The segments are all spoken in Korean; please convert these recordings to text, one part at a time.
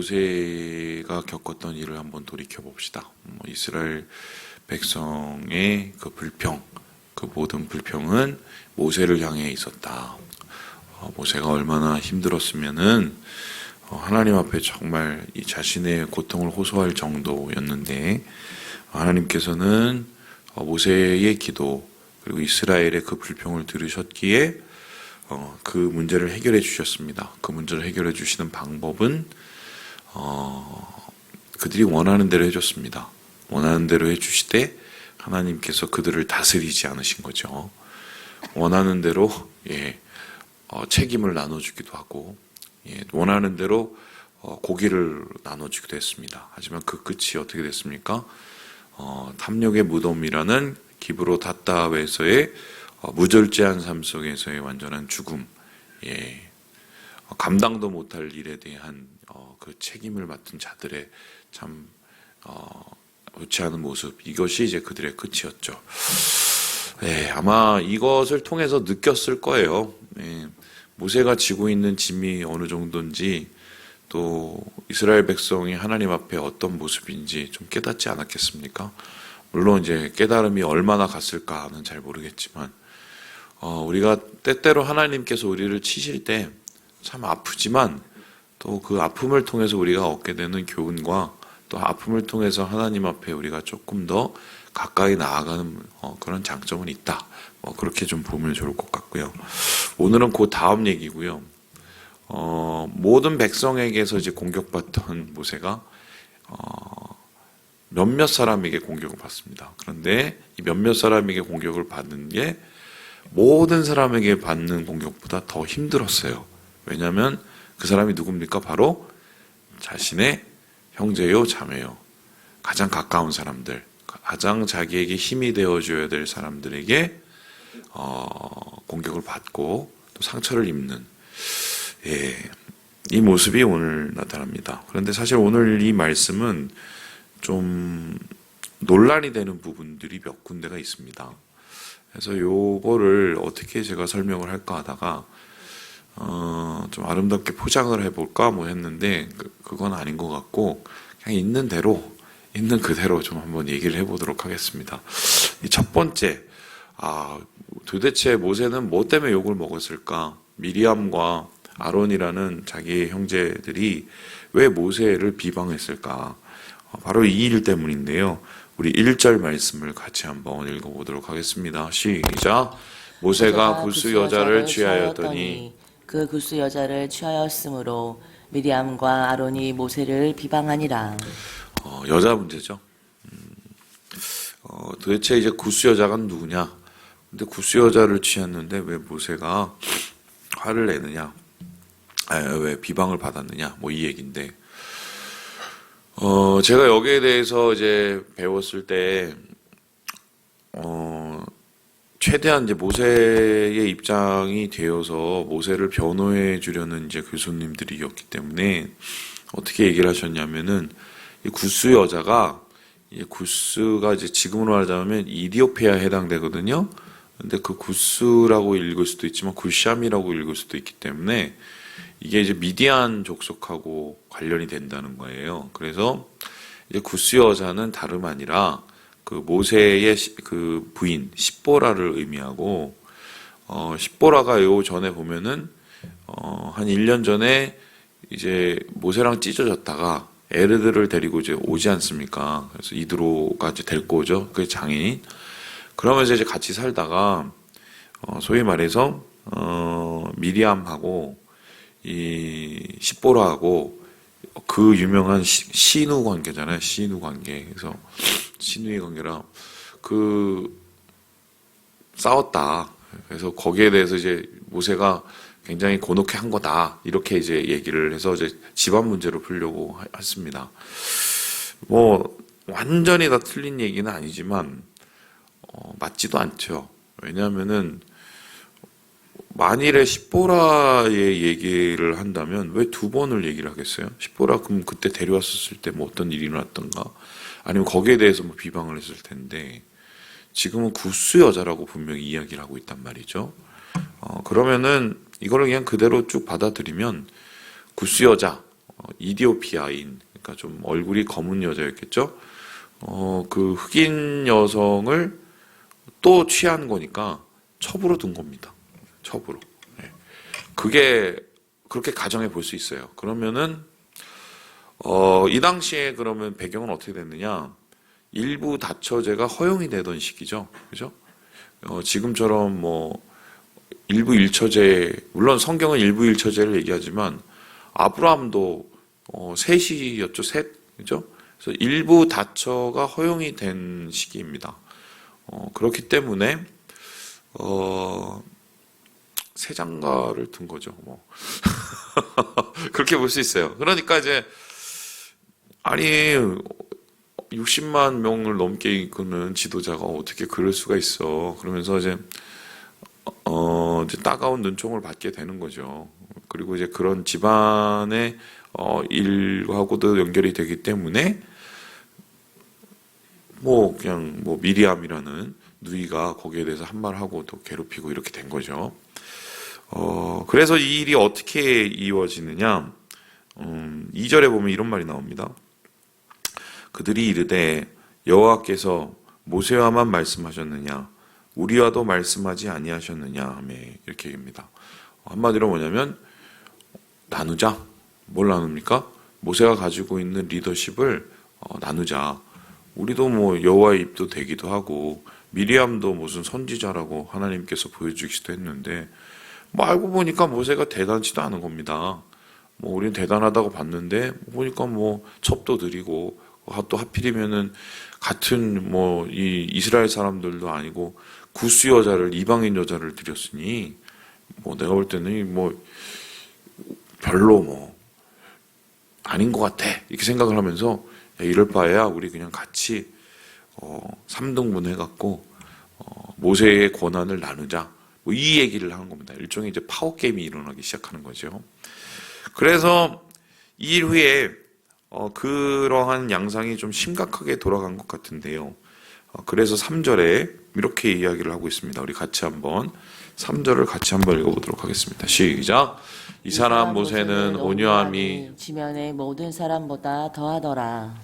모세가 겪었던 일을 한번 돌이켜 봅시다. 이스라엘 백성의 그 불평, 그 모든 불평은 모세를 향해 있었다. 모세가 얼마나 힘들었으면은 하나님 앞에 정말 이 자신의 고통을 호소할 정도였는데, 하나님께서는 모세의 기도 그리고 이스라엘의 그 불평을 들으셨기에 그 문제를 해결해 주셨습니다. 그 문제를 해결해 주시는 방법은 그들이 원하는 대로 해줬습니다. 원하는 대로 해주시되 하나님께서 그들을 다스리지 않으신 거죠. 원하는 대로 책임을 나눠주기도 하고, 원하는 대로 고기를 나눠주기도 했습니다. 하지만 그 끝이 어떻게 됐습니까? 탐욕의 무덤이라는 기브로 닷다에서의 무절제한 삶 속에서의 완전한 죽음, 감당도 못할 일에 대한 그 책임을 맡은 자들의 참 좋지 않은 모습, 이것이 이제 그들의 끝이었죠. 아마 이것을 통해서 느꼈을 거예요. 모세가 지고 있는 짐이 어느 정도인지, 또 이스라엘 백성이 하나님 앞에 어떤 모습인지 좀 깨닫지 않았겠습니까? 물론 이제 깨달음이 얼마나 갔을까는 잘 모르겠지만, 우리가 때때로 하나님께서 우리를 치실 때 참 아프지만, 또 그 아픔을 통해서 우리가 얻게 되는 교훈과, 또 아픔을 통해서 하나님 앞에 우리가 조금 더 가까이 나아가는 그런 장점은 있다. 그렇게 좀 보면 좋을 것 같고요. 오늘은 그 다음 얘기고요. 모든 백성에게서 이제 공격받던 모세가 몇몇 사람에게 공격을 받습니다. 그런데 이 몇몇 사람에게 공격을 받는 게 모든 사람에게 받는 공격보다 더 힘들었어요. 왜냐하면 그 사람이 누굽니까? 바로 자신의 형제요, 자매요. 가장 가까운 사람들, 가장 자기에게 힘이 되어줘야 될 사람들에게 공격을 받고 또 상처를 입는, 이 모습이 오늘 나타납니다. 그런데 사실 오늘 이 말씀은 좀 논란이 되는 부분들이 몇 군데가 있습니다. 그래서 요거를 어떻게 제가 설명을 할까 하다가 좀 아름답게 포장을 해볼까 했는데 그건 아닌 것 같고, 그냥 있는 대로, 있는 그대로 좀 한번 얘기를 해보도록 하겠습니다. 첫 번째, 도대체 모세는 뭐 때문에 욕을 먹었을까? 미리암과 아론이라는 자기의 형제들이 왜 모세를 비방했을까? 바로 이 일 때문인데요. 우리 1절 말씀을 같이 한번 읽어보도록 하겠습니다. 시작! 모세가 구스 여자를 취하였더니 그 구스 여자를 취하였으므로 미리암과 아론이 모세를 비방하니라. 여자 문제죠. 도대체 이제 구스 여자가 누구냐? 근데 구스 여자를 취했는데 왜 모세가 화를 내느냐? 왜 비방을 받았느냐? 이 얘기인데, 제가 여기에 대해서 이제 배웠을 때, 최대한 이제 모세의 입장이 되어서 모세를 변호해 주려는 이제 교수님들이었기 때문에 어떻게 얘기를 하셨냐면은, 이 구스 여자가, 구스가 이제 지금으로 말하자면 이디오피아에 해당되거든요. 근데 그 구스라고 읽을 수도 있지만 굴샴이라고 읽을 수도 있기 때문에 이게 이제 미디안 족속하고 관련이 된다는 거예요. 그래서 이제 구스 여자는 다름 아니라 그 모세의 그 부인 십보라를 의미하고, 십보라가 요 전에 보면은 한 1년 전에 이제 모세랑 찢어졌다가 에르드를 데리고 이제 오지 않습니까? 그래서 이드로가 이제 데리고 오죠. 그 장인. 그러면서 이제 같이 살다가 소위 말해서 미리암하고 이 십보라하고 그 유명한 시누 관계잖아요. 시누 관계. 그래서 시누의 관계라 싸웠다. 그래서 거기에 대해서 이제 모세가 굉장히 곤혹해 한 거다. 이렇게 이제 얘기를 해서 이제 집안 문제로 풀려고 했습니다. 완전히 다 틀린 얘기는 아니지만 맞지도 않죠. 왜냐하면은 만일에 십보라의 얘기를 한다면 왜 두 번을 얘기를 하겠어요? 십보라 그럼 그때 데려왔었을 때 어떤 일이 일어났던가, 아니면 거기에 대해서 비방을 했을 텐데, 지금은 구스 여자라고 분명히 이야기를 하고 있단 말이죠. 그러면은 이거를 그냥 그대로 쭉 받아들이면 구스 여자, 이디오피아인, 그러니까 좀 얼굴이 검은 여자였겠죠. 그 흑인 여성을 또 취한 거니까 첩으로 둔 겁니다. 첩으로. 네. 그게 그렇게 가정해 볼 수 있어요. 그러면은 이 당시에 그러면 배경은 어떻게 됐느냐? 일부 다처제가 허용이 되던 시기죠. 그죠? 지금처럼 뭐 일부 일처제, 물론 성경은 일부 일처제를 얘기하지만 아브라함도 셋이었죠. 셋. 그죠? 그래서 일부 다처가 허용이 된 시기입니다. 그렇기 때문에 새 장가를 둔 거죠. 뭐 그렇게 볼 수 있어요. 그러니까 이제 아니 60만 명을 넘게 이끄는 지도자가 어떻게 그럴 수가 있어. 그러면서 이제 이제 따가운 눈총을 받게 되는 거죠. 그리고 이제 그런 집안의 일하고도 연결이 되기 때문에 뭐 그냥 뭐 미리암이라는 누이가 거기에 대해서 한 말하고 또 괴롭히고 이렇게 된 거죠. 그래서 이 일이 어떻게 이루어지느냐? 2절에 보면 이런 말이 나옵니다. 그들이 이르되 여호와께서 모세와만 말씀하셨느냐? 우리와도 말씀하지 아니하셨느냐? 하며 이렇게 얘기합니다. 한마디로 뭐냐면 나누자. 뭘 나눕니까? 모세가 가지고 있는 리더십을 나누자. 우리도 뭐 여호와의 입도 되기도 하고 미리암도 무슨 선지자라고 하나님께서 보여주기도 했는데 뭐 알고 보니까 모세가 대단치도 않은 겁니다. 뭐 우리는 대단하다고 봤는데 보니까 뭐 첩도 드리고 또 하필이면은 같은 뭐 이 이스라엘 사람들도 아니고 구스 여자를 이방인 여자를 드렸으니 뭐 내가 볼 때는 뭐 별로 뭐 아닌 것 같아 이렇게 생각을 하면서 야, 이럴 바에야 우리 그냥 같이 3등분 해갖고 모세의 권한을 나누자 뭐 이 얘기를 하는 겁니다. 일종의 이제 파워 게임이 일어나기 시작하는 거죠. 그래서 이 일 후에 그러한 양상이 좀 심각하게 돌아간 것 같은데요. 그래서 3절에 이렇게 이야기를 하고 있습니다. 우리 같이 한번 3절을 같이 한번 읽어보도록 하겠습니다. 시작. 이 사람 모세는 온유함이 지면의 모든 사람보다 더하더라.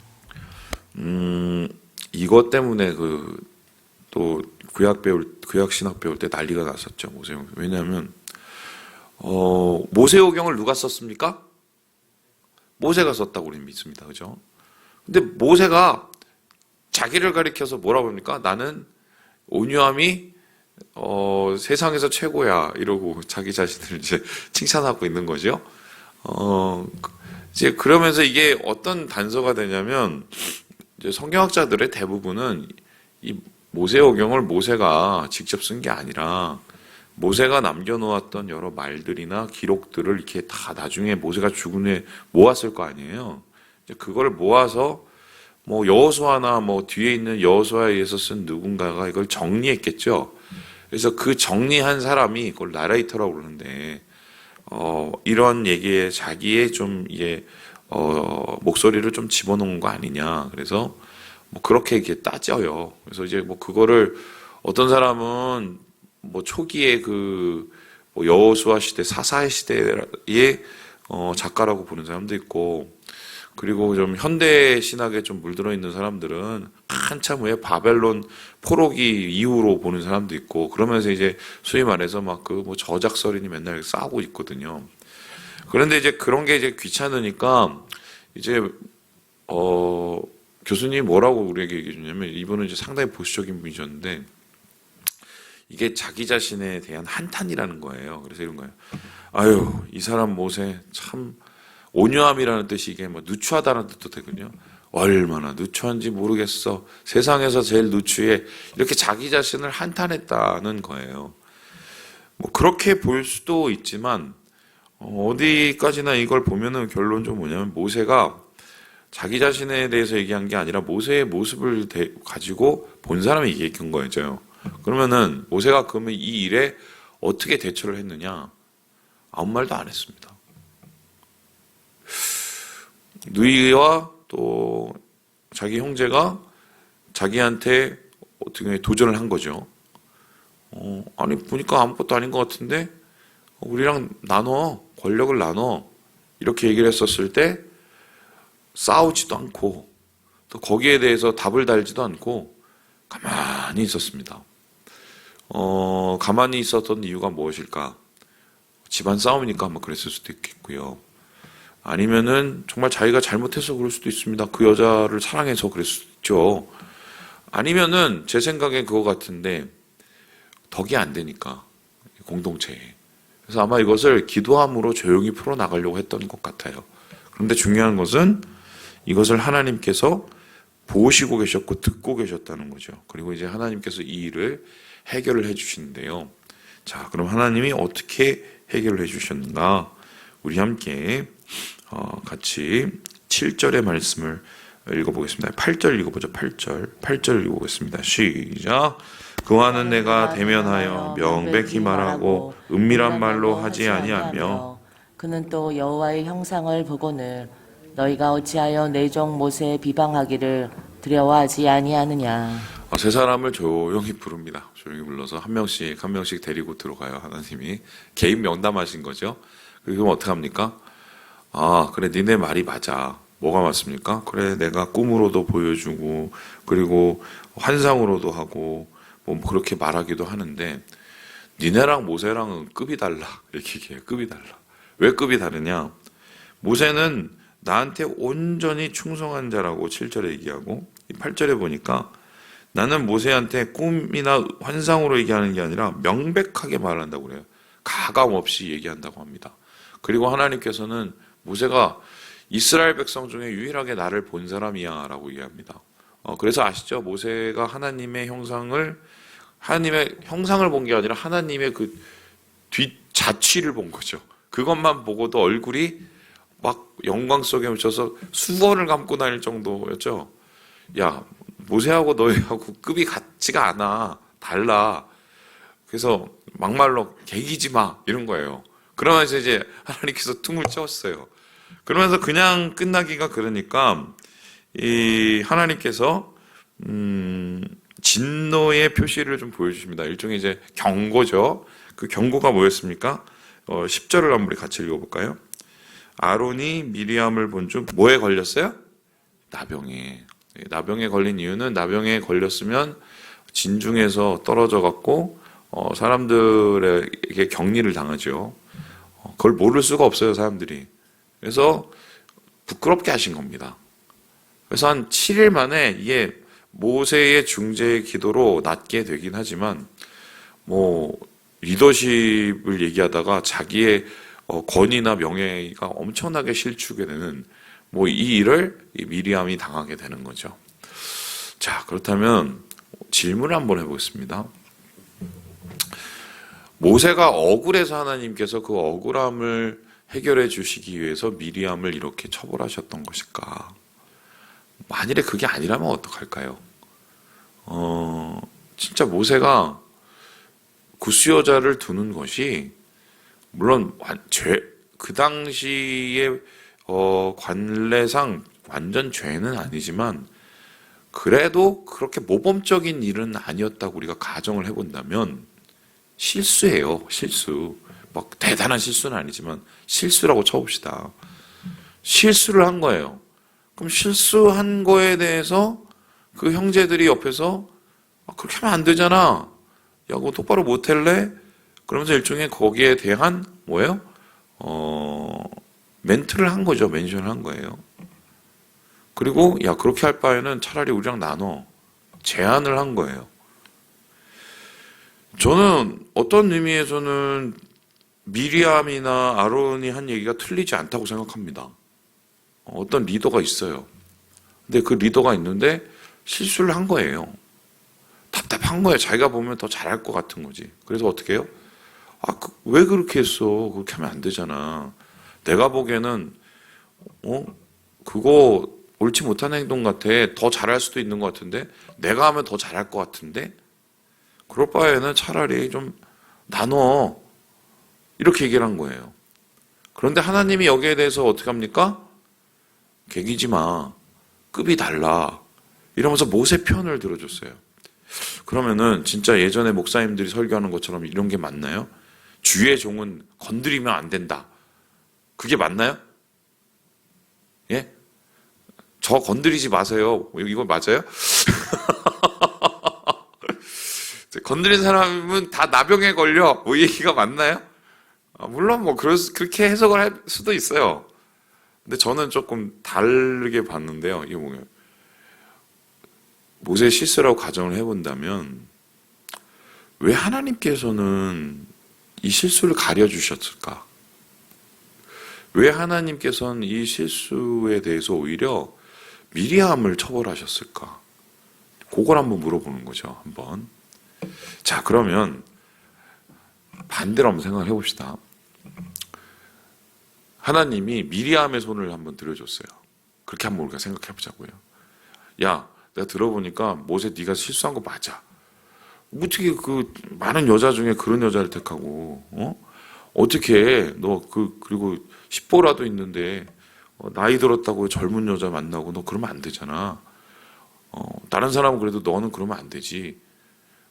이것 때문에 또 구약 신학 배울 때 난리가 났었죠. 모세오경. 왜냐하면 모세오경을 누가 썼습니까? 모세가 썼다고 우리는 믿습니다. 그죠? 근데 모세가 자기를 가리켜서 뭐라고 합니까? 나는 온유함이 세상에서 최고야 이러고 자기 자신을 이제 칭찬하고 있는 거죠. 이제 그러면서 이게 어떤 단서가 되냐면 이제 성경학자들의 대부분은 이 모세오경을 모세가 직접 쓴 게 아니라 모세가 남겨놓았던 여러 말들이나 기록들을 이렇게 다 나중에 모세가 죽은 후에 모았을 거 아니에요. 이제 그걸 모아서 뭐 여호수아나 뭐 뒤에 있는 여호수아에 의해서 쓴 누군가가 이걸 정리했겠죠. 그래서 그 정리한 사람이 그걸 나레이터라고 그러는데 이런 얘기에 자기의 좀 이게 목소리를 좀 집어넣은 거 아니냐. 그래서 뭐 그렇게 이렇게 따져요. 그래서 이제 뭐 그거를 어떤 사람은 뭐 초기에 뭐 여호수아 시대, 사사의 시대의 작가라고 부르는 사람도 있고, 그리고 좀 현대 신학에 좀 물들어 있는 사람들은 한참 후에 바벨론 포로기 이후로 보는 사람도 있고, 그러면서 이제 소위 말해서 막 뭐 저작설이니 맨날 싸우고 있거든요. 그런데 이제 그런 게 이제 귀찮으니까 이제 교수님이 뭐라고 우리에게 얘기해 주냐면, 이분은 이제 상당히 보수적인 분이셨는데 이게 자기 자신에 대한 한탄이라는 거예요. 그래서 이런 거예요. 아유, 이 사람 모세 참 온유함이라는 뜻이 이게 뭐 누추하다는 뜻도 되거든요. 얼마나 누추한지 모르겠어. 세상에서 제일 누추해. 이렇게 자기 자신을 한탄했다는 거예요. 뭐 그렇게 볼 수도 있지만 어디까지나 이걸 보면은 결론적으로 뭐냐면 모세가 자기 자신에 대해서 얘기한 게 아니라 모세의 모습을 가지고 본 사람이 얘기한 거죠. 그러면은 모세가 그러면 이 일에 어떻게 대처를 했느냐? 아무 말도 안 했습니다. 누이와 또 자기 형제가 자기한테 어떻게 도전을 한 거죠. 아니 보니까 아무것도 아닌 것 같은데 우리랑 나눠, 권력을 나눠 이렇게 얘기를 했었을 때 싸우지도 않고 또 거기에 대해서 답을 달지도 않고 가만히 있었습니다. 가만히 있었던 이유가 무엇일까? 집안 싸움이니까 아마 그랬을 수도 있겠고요. 아니면은 정말 자기가 잘못해서 그럴 수도 있습니다. 그 여자를 사랑해서 그럴 수도 있죠. 아니면은 제 생각엔 그거 같은데 덕이 안 되니까 공동체에. 그래서 아마 이것을 기도함으로 조용히 풀어나가려고 했던 것 같아요. 그런데 중요한 것은 이것을 하나님께서 보시고 계셨고 듣고 계셨다는 거죠. 그리고 이제 하나님께서 이 일을 해결을 해주시는데요. 자, 그럼 하나님이 어떻게 해결을 해주셨는가? 우리 함께 같이 7절의 말씀을 읽어보겠습니다. 8절 읽어보죠. 8절 읽어보겠습니다. 시작. 그와는 내가 대면하여 명백히 말하고 은밀한 말로 하지 아니하며 그는 또 여호와의 형상을 보고는 너희가 어찌하여 내 종 모세에 비방하기를 두려워하지 아니하느냐. 세 사람을 조용히 부릅니다. 조용히 불러서 한 명씩 한 명씩 데리고 들어가요. 하나님이 개인 명담하신 거죠. 그럼 어떡합니까? 그래, 니네 말이 맞아. 뭐가 맞습니까? 그래, 내가 꿈으로도 보여주고 그리고 환상으로도 하고 뭐 그렇게 말하기도 하는데 니네랑 모세랑은 급이 달라. 이렇게 얘기해요. 급이 달라. 왜 급이 다르냐? 모세는 나한테 온전히 충성한 자라고 7절에 얘기하고 8절에 보니까 나는 모세한테 꿈이나 환상으로 얘기하는 게 아니라 명백하게 말한다고 그래요. 가감 없이 얘기한다고 합니다. 그리고 하나님께서는 모세가 이스라엘 백성 중에 유일하게 나를 본 사람이야 라고 얘기합니다. 그래서 아시죠? 모세가 하나님의 형상을 본 게 아니라 하나님의 그 뒷자취를 본 거죠. 그것만 보고도 얼굴이 막 영광 속에 묻혀서 수건을 감고 다닐 정도였죠. 야, 모세하고 너희하고 급이 같지가 않아. 달라. 그래서 막말로 개기지 마. 이런 거예요. 그러면서 이제 하나님께서 tum을 쳤어요. 그러면서 그냥 끝나기가 그러니까 이 하나님께서 진노의 표시를 좀 보여주십니다. 일종의 이제 경고죠. 그 경고가 뭐였습니까? 10절을 한번 우리 같이 읽어볼까요? 아론이 미리암을 본 중 뭐에 걸렸어요? 나병에. 나병에 걸린 이유는 나병에 걸렸으면 진중에서 떨어져 갖고 사람들에게 격리를 당하죠. 그걸 모를 수가 없어요, 사람들이. 그래서 부끄럽게 하신 겁니다. 그래서 한 7일 만에 이게 모세의 중재의 기도로 낫게 되긴 하지만 뭐 리더십을 얘기하다가 자기의 권위나 명예가 엄청나게 실추게 되는 뭐 이 일을 이 미리암이 당하게 되는 거죠. 자, 그렇다면 질문을 한번 해보겠습니다. 모세가 억울해서 하나님께서 그 억울함을 해결해 주시기 위해서 미리암을 이렇게 처벌하셨던 것일까? 만일에 그게 아니라면 어떡할까요? 진짜 모세가 그 수여자를 두는 것이 물론 그 당시에 관례상 완전 죄는 아니지만 그래도 그렇게 모범적인 일은 아니었다고 우리가 가정을 해본다면 실수예요. 실수. 막 대단한 실수는 아니지만 실수라고 쳐봅시다. 실수를 한 거예요. 그럼 실수한 거에 대해서 그 형제들이 옆에서 그렇게 하면 안 되잖아. 야, 그거 똑바로 못할래? 그러면서 일종의 거기에 대한 뭐예요? 멘트를 한 거죠. 멘션을 한 거예요. 그리고 야, 그렇게 할 바에는 차라리 우리랑 나눠. 제안을 한 거예요. 저는 어떤 의미에서는 미리암이나 아론이 한 얘기가 틀리지 않다고 생각합니다. 어떤 리더가 있어요. 근데 그 리더가 있는데 실수를 한 거예요. 답답한 거예요. 자기가 보면 더 잘할 것 같은 거지. 그래서 어떻게 해요? 왜 그렇게 했어? 그렇게 하면 안 되잖아. 내가 보기에는 그거 옳지 못한 행동 같아. 더 잘할 수도 있는 것 같은데 내가 하면 더 잘할 것 같은데 그럴 바에는 차라리 좀 나눠. 이렇게 얘기를 한 거예요. 그런데 하나님이 여기에 대해서 어떻게 합니까? 개기지 마. 급이 달라. 이러면서 모세 편을 들어줬어요. 그러면은 진짜 예전에 목사님들이 설교하는 것처럼 이런 게 맞나요? 주의 종은 건드리면 안 된다. 그게 맞나요? 예? 저 건드리지 마세요. 이거 맞아요? 건드린 사람은 다 나병에 걸려. 뭐 이 얘기가 맞나요? 물론 뭐 그렇게 해석을 할 수도 있어요. 근데 저는 조금 다르게 봤는데요. 이게 뭐예요? 모세의 실수라고 가정을 해본다면 왜 하나님께서는 이 실수를 가려주셨을까? 왜 하나님께서는 이 실수에 대해서 오히려 미리암을 처벌하셨을까? 그걸 한번 물어보는 거죠. 한번. 자, 그러면 반대로 한번 생각을 해봅시다. 하나님이 미리암의 손을 한번 들어줬어요. 그렇게 한번 우리가 생각해 보자고요. 야, 내가 들어보니까 모세 네가 실수한 거 맞아. 어떻게 그 많은 여자 중에 그런 여자를 택하고, 어떻게 너 그리고 10보라도 있는데 나이 들었다고 젊은 여자 만나고 너 그러면 안 되잖아. 다른 사람은 그래도 너는 그러면 안 되지.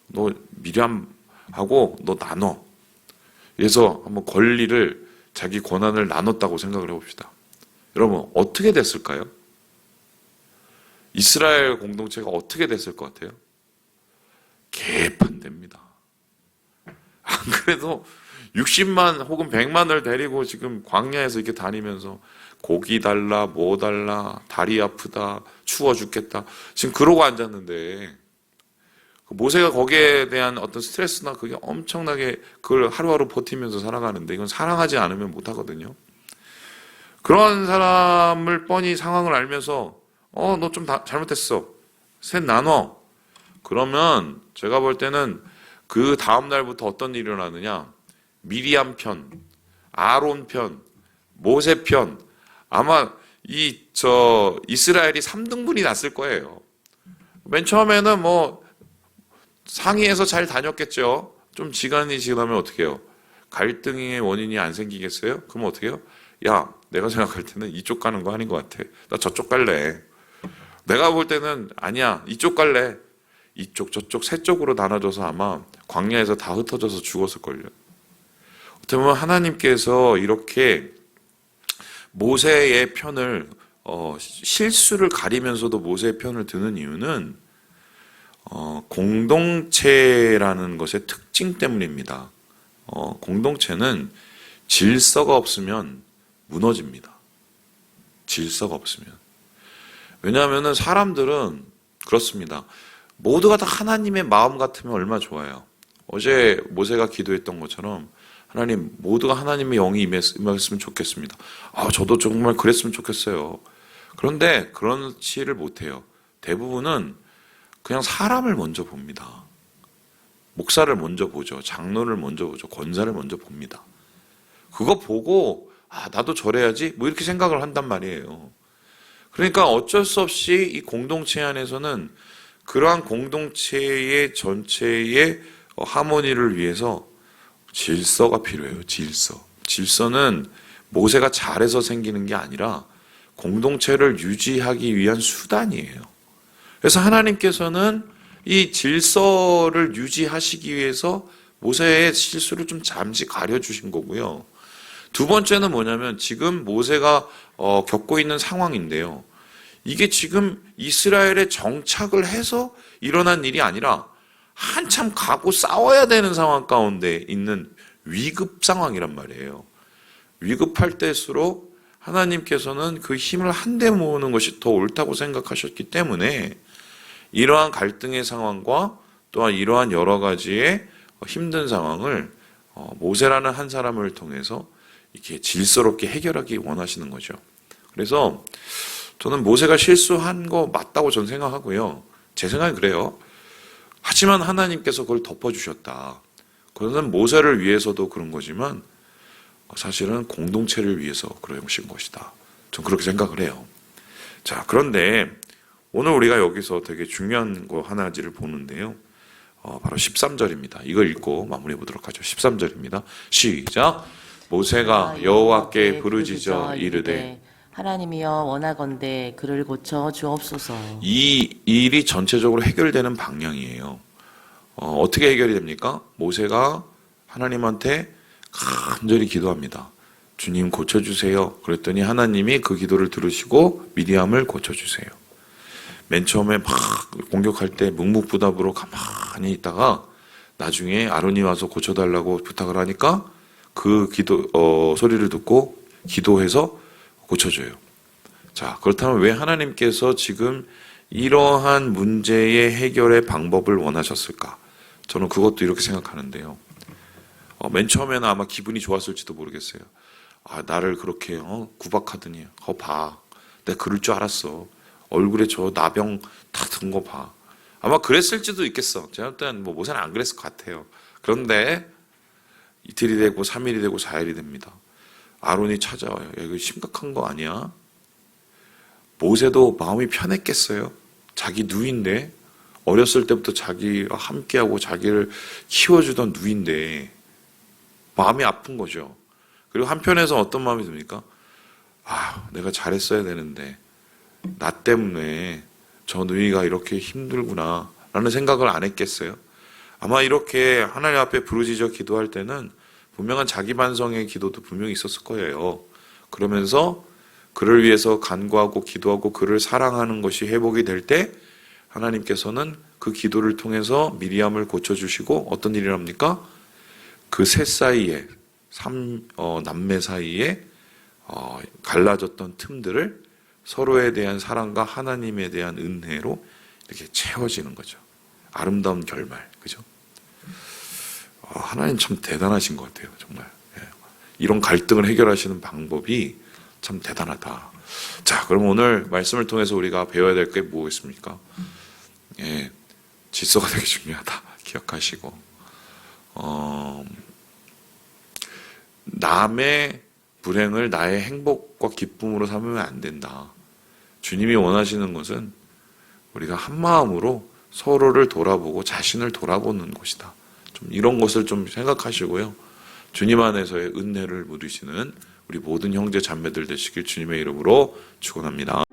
너 미리암하고 너 나눠. 그래서 한번 권리를 자기 권한을 나눴다고 생각을 해봅시다. 여러분 어떻게 됐을까요? 이스라엘 공동체가 어떻게 됐을 것 같아요? 개판됩니다. 안 그래도 60만 혹은 100만을 데리고 지금 광야에서 이렇게 다니면서 고기 달라, 뭐 달라, 다리 아프다, 추워 죽겠다. 지금 그러고 앉았는데 모세가 거기에 대한 어떤 스트레스나 그게 엄청나게 그걸 하루하루 버티면서 살아가는데 이건 사랑하지 않으면 못하거든요. 그런 사람을 뻔히 상황을 알면서 너 좀 잘못했어. 셋 나눠. 그러면 제가 볼 때는 그 다음 날부터 어떤 일이 일어나느냐. 미리암 편, 아론 편, 모세 편. 아마 이스라엘이 3등분이 났을 거예요. 맨 처음에는 뭐 상의해서 잘 다녔겠죠. 좀 시간이 지나면 어떻게 해요? 갈등의 원인이 안 생기겠어요? 그럼 어떻게 해요? 야, 내가 생각할 때는 이쪽 가는 거 아닌 것 같아. 나 저쪽 갈래. 내가 볼 때는 아니야. 이쪽 갈래. 이쪽 저쪽 세 쪽으로 나눠져서 아마 광야에서 다 흩어져서 죽었을걸요. 어떻게 보면 하나님께서 이렇게 모세의 편을 실수를 가리면서도 모세의 편을 드는 이유는 공동체라는 것의 특징 때문입니다. 공동체는 질서가 없으면 무너집니다. 질서가 없으면. 왜냐하면 사람들은 그렇습니다. 모두가 다 하나님의 마음 같으면 얼마나 좋아요. 어제 모세가 기도했던 것처럼 하나님 모두가 하나님의 영이 임했으면 좋겠습니다. 저도 정말 그랬으면 좋겠어요. 그런데 그렇지를 못해요. 대부분은 그냥 사람을 먼저 봅니다. 목사를 먼저 보죠. 장로를 먼저 보죠. 권사를 먼저 봅니다. 그거 보고 나도 저래야지 뭐 이렇게 생각을 한단 말이에요. 그러니까 어쩔 수 없이 이 공동체 안에서는 그러한 공동체의 전체의 하모니를 위해서 질서가 필요해요. 질서. 질서는 모세가 잘해서 생기는 게 아니라 공동체를 유지하기 위한 수단이에요. 그래서 하나님께서는 이 질서를 유지하시기 위해서 모세의 실수를 좀 잠시 가려주신 거고요. 두 번째는 뭐냐면 지금 모세가 겪고 있는 상황인데요. 이게 지금 이스라엘에 정착을 해서 일어난 일이 아니라 한참 가고 싸워야 되는 상황 가운데 있는 위급 상황이란 말이에요. 위급할 때일수록 하나님께서는 그 힘을 한데 모으는 것이 더 옳다고 생각하셨기 때문에 이러한 갈등의 상황과 또한 이러한 여러 가지의 힘든 상황을 모세라는 한 사람을 통해서 이렇게 질서롭게 해결하기 원하시는 거죠. 그래서 저는 모세가 실수한 거 맞다고 저는 생각하고요. 제 생각은 그래요. 하지만 하나님께서 그걸 덮어주셨다. 그것은 모세를 위해서도 그런 거지만 사실은 공동체를 위해서 그러신 것이다. 저는 그렇게 생각을 해요. 자, 그런데 오늘 우리가 여기서 되게 중요한 거 하나를 보는데요. 바로 13절입니다. 이걸 읽고 마무리해 보도록 하죠. 13절입니다. 시작. 모세가 여호와께 부르짖어 이르되 하나님이여 원하건대 그를 고쳐 주옵소서. 이 일이 전체적으로 해결되는 방향이에요. 어떻게 해결이 됩니까? 모세가 하나님한테 간절히 기도합니다. 주님 고쳐주세요. 그랬더니 하나님이 그 기도를 들으시고 미리암을 고쳐주세요. 맨 처음에 막 공격할 때 묵묵부답으로 가만히 있다가 나중에 아론이 와서 고쳐달라고 부탁을 하니까 그 소리를 듣고 기도해서 고쳐줘요. 자, 그렇다면 왜 하나님께서 지금 이러한 문제의 해결의 방법을 원하셨을까? 저는 그것도 이렇게 생각하는데요. 맨 처음에는 아마 기분이 좋았을지도 모르겠어요. 나를 그렇게 구박하더니 봐. 내가 그럴 줄 알았어. 얼굴에 저 나병 다 든 거 봐. 아마 그랬을지도 있겠어. 제가 일단 모세는 안 그랬을 것 같아요. 그런데 이틀이 되고 3일이 되고 4일이 됩니다. 아론이 찾아와요. 야, 이거 심각한 거 아니야? 모세도 마음이 편했겠어요. 자기 누이인데 어렸을 때부터 자기와 함께하고 자기를 키워주던 누이인데 마음이 아픈 거죠. 그리고 한편에서 어떤 마음이 듭니까? 내가 잘했어야 되는데 나 때문에 저 누이가 이렇게 힘들구나 라는 생각을 안 했겠어요? 아마 이렇게 하나님 앞에 부르짖어 기도할 때는 분명한 자기 반성의 기도도 분명히 있었을 거예요. 그러면서 그를 위해서 간구하고 기도하고 그를 사랑하는 것이 회복이 될 때 하나님께서는 그 기도를 통해서 미리암을 고쳐주시고 어떤 일을 합니까? 그 셋 사이에 남매 사이에 갈라졌던 틈들을 서로에 대한 사랑과 하나님에 대한 은혜로 이렇게 채워지는 거죠. 아름다운 결말, 그죠? 하나님 참 대단하신 것 같아요, 정말. 이런 갈등을 해결하시는 방법이 참 대단하다. 자, 그럼 오늘 말씀을 통해서 우리가 배워야 될 게 뭐겠습니까? 질서가 되게 중요하다. 기억하시고, 남의 불행을 나의 행복과 기쁨으로 삼으면 안 된다. 주님이 원하시는 것은 우리가 한 마음으로 서로를 돌아보고 자신을 돌아보는 것이다. 좀 이런 것을 좀 생각하시고요. 주님 안에서의 은혜를 누리시는 우리 모든 형제 자매들 되시길 주님의 이름으로 축원합니다.